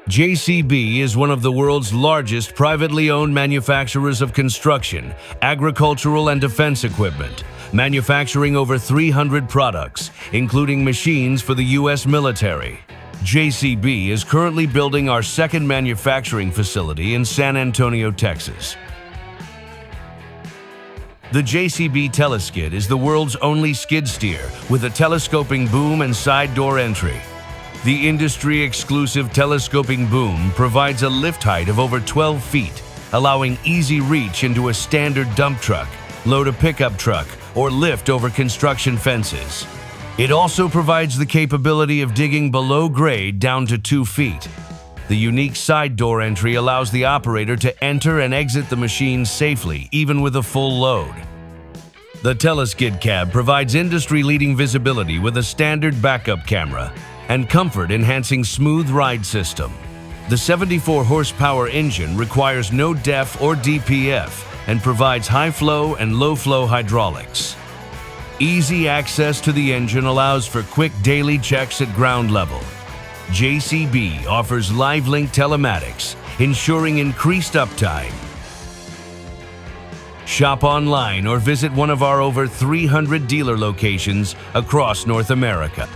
JCB is one of the world's largest privately owned manufacturers of construction, agricultural, and defense equipment, manufacturing over 300 products, including machines for the U.S. military. JCB is currently building our second manufacturing facility in San Antonio, Texas. The JCB Teleskid is the world's only skid steer with a telescoping boom and side door entry. The industry-exclusive telescoping boom provides a lift height of over 12 feet, allowing easy reach into a standard dump truck, load a pickup truck, or lift over construction fences. It also provides the capability of digging below grade down to 2 feet. The unique side door entry allows the operator to enter and exit the machine safely, even with a full load. The Teleskid cab provides industry-leading visibility with a standard backup camera and comfort-enhancing smooth ride system. The 74-horsepower engine requires no DEF or DPF and provides high-flow and low-flow hydraulics. Easy access to the engine allows for quick daily checks at ground level. JCB offers live-link telematics, ensuring increased uptime. Shop online or visit one of our over 300 dealer locations across North America.